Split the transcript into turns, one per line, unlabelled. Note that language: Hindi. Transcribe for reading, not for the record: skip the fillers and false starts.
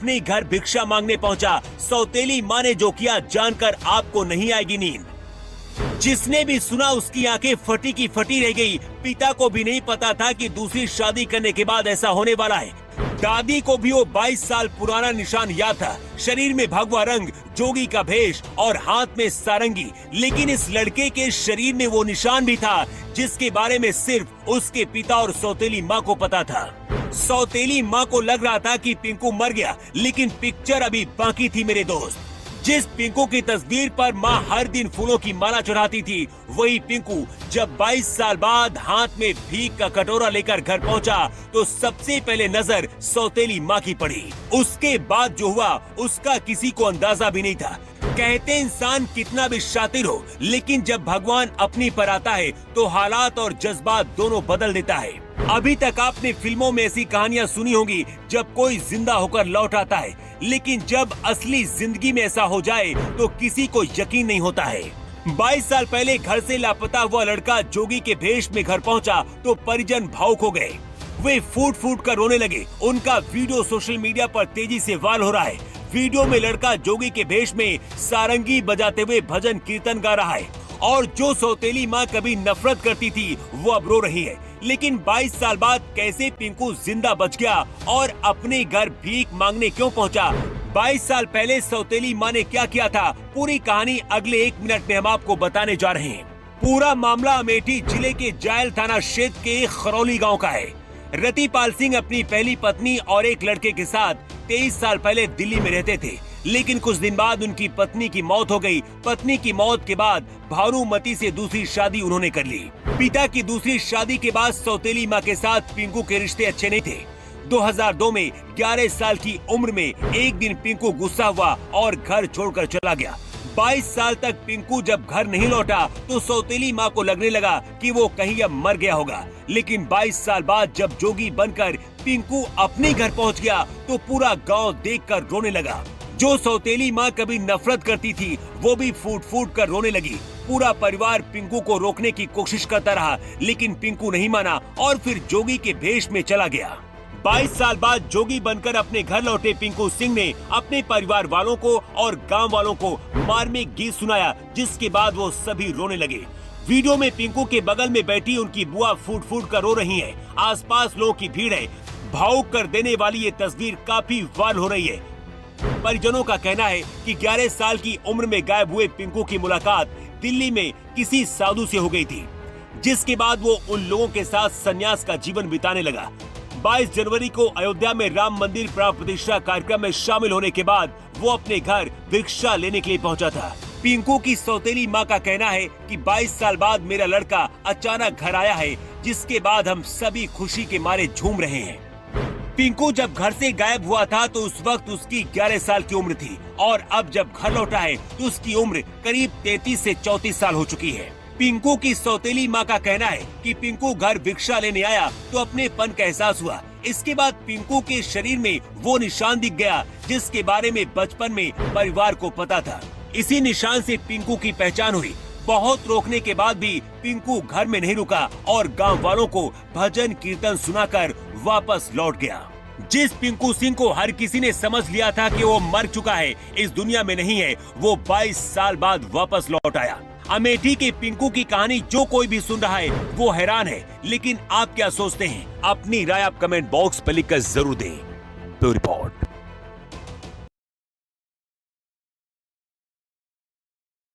अपने घर भिक्षा मांगने पहुंचा। सौतेली माँ ने जो किया जानकर आपको नहीं आएगी नींद। जिसने भी सुना उसकी आंखें फटी की फटी रह गई। पिता को भी नहीं पता था कि दूसरी शादी करने के बाद ऐसा होने वाला है। दादी को भी वो 22 साल पुराना निशान याद था। शरीर में भगवा रंग, जोगी का भेष और हाथ में सारंगी। लेकिन इस लड़के के शरीर में वो निशान भी था जिसके बारे में सिर्फ उसके पिता और सौतेली माँ को पता था। सौतेली माँ को लग रहा था कि पिंकू मर गया, लेकिन पिक्चर अभी बाकी थी मेरे दोस्त। जिस पिंकू की तस्वीर पर माँ हर दिन फूलों की माला चढ़ाती थी, वही पिंकू जब 22 साल बाद हाथ में भीख का कटोरा लेकर घर पहुंचा तो सबसे पहले नजर सौतेली माँ की पड़ी। उसके बाद जो हुआ उसका किसी को अंदाजा भी नहीं था। कहते इंसान कितना भी शातिर हो, लेकिन जब भगवान अपनी पर आता है तो हालात और जज्बात दोनों बदल देता है। अभी तक आपने फिल्मों में ऐसी कहानियां सुनी होंगी जब कोई जिंदा होकर लौट आता है, लेकिन जब असली जिंदगी में ऐसा हो जाए तो किसी को यकीन नहीं होता है। 22 साल पहले घर से लापता हुआ लड़का जोगी के भेष में घर पहुंचा तो परिजन भावुक हो गए। वे फूट फूट कर रोने लगे। उनका वीडियो सोशल मीडिया पर तेजी से वायरल हो रहा है। वीडियो में लड़का जोगी के भेष में सारंगी बजाते हुए भजन कीर्तन गा रहा है और जो सौतेली माँ कभी नफरत करती थी वो अब रो रही है। लेकिन 22 साल बाद कैसे पिंकू जिंदा बच गया और अपने घर भीख मांगने क्यों पहुंचा? 22 साल पहले सौतेली माँ ने क्या किया था? पूरी कहानी अगले 1 मिनट में हम आपको बताने जा रहे हैं। पूरा मामला अमेठी जिले के जायल थाना क्षेत्र के खरौली गाँव का है। रतिपाल सिंह अपनी पहली पत्नी और एक लड़के के साथ 23 साल पहले दिल्ली में रहते थे, लेकिन कुछ दिन बाद उनकी पत्नी की मौत हो गई। पत्नी की मौत के बाद भानुमती से दूसरी शादी उन्होंने कर ली। पिता की दूसरी शादी के बाद सौतेली माँ के साथ पिंकू के रिश्ते अच्छे नहीं थे। 2002 में 11 साल की उम्र में एक दिन पिंकू गुस्सा हुआ और घर छोड़कर चला गया। 22 साल तक पिंकू जब घर नहीं लौटा तो सौतेली माँ को लगने लगा कि वो कहीं अब मर गया होगा। लेकिन 22 साल बाद जब जोगी बनकर पिंकू अपने घर पहुँच गया तो पूरा गाँव देखकर रोने लगा। जो सौतेली माँ कभी नफरत करती थी वो भी फूट फूट कर रोने लगी। पूरा परिवार पिंकू को रोकने की कोशिश करता रहा, लेकिन पिंकू नहीं माना और फिर जोगी के भेष में चला गया। 22 साल बाद जोगी बनकर अपने घर लौटे पिंकू सिंह ने अपने परिवार वालों को और गांव वालों को मार्मिक गीत सुनाया, जिसके बाद वो सभी रोने लगे। वीडियो में पिंकू के बगल में बैठी उनकी बुआ फूट फूट कर रो रही है। आसपास लोगों की भीड़ है। भावुक कर देने वाली ये तस्वीर काफी वायरल हो रही है। परिजनों का कहना है कि 11 साल की उम्र में गायब हुए पिंकू की मुलाकात दिल्ली में किसी साधु से हो गई थी, जिसके बाद वो उन लोगों के साथ संन्यास का जीवन बिताने लगा। 22 जनवरी को अयोध्या में राम मंदिर प्राण प्रतिष्ठा कार्यक्रम में शामिल होने के बाद वो अपने घर भिक्षा लेने के लिए पहुंचा था। पिंकू की सौतेली माँ का कहना है कि 22 साल बाद मेरा लड़का अचानक घर आया है, जिसके बाद हम सभी खुशी के मारे झूम रहे हैं। पिंकू जब घर से गायब हुआ था तो उस वक्त उसकी 11 साल की उम्र थी और अब जब घर लौटा है तो उसकी उम्र करीब 33 से 34 साल हो चुकी है। पिंकू की सौतेली माँ का कहना है कि पिंकू घर भिक्षा लेने आया तो अपनेपन का एहसास हुआ। इसके बाद पिंकू के शरीर में वो निशान दिख गया जिसके बारे में बचपन में परिवार को पता था। इसी निशान से पिंकू की पहचान हुई। बहुत रोकने के बाद भी पिंकू घर में नहीं रुका और गांव वालों को भजन कीर्तन सुनाकर वापस लौट गया। जिस पिंकू सिंह को हर किसी ने समझ लिया था कि वो मर चुका है, इस दुनिया में नहीं है, वो 22 साल बाद वापस लौट आया। अमेठी के पिंकू की कहानी जो कोई भी सुन रहा है वो हैरान है, लेकिन आप क्या सोचते हैं? अपनी राय आप कमेंट बॉक्स पर लिखकर जरूर दें। Bureau report.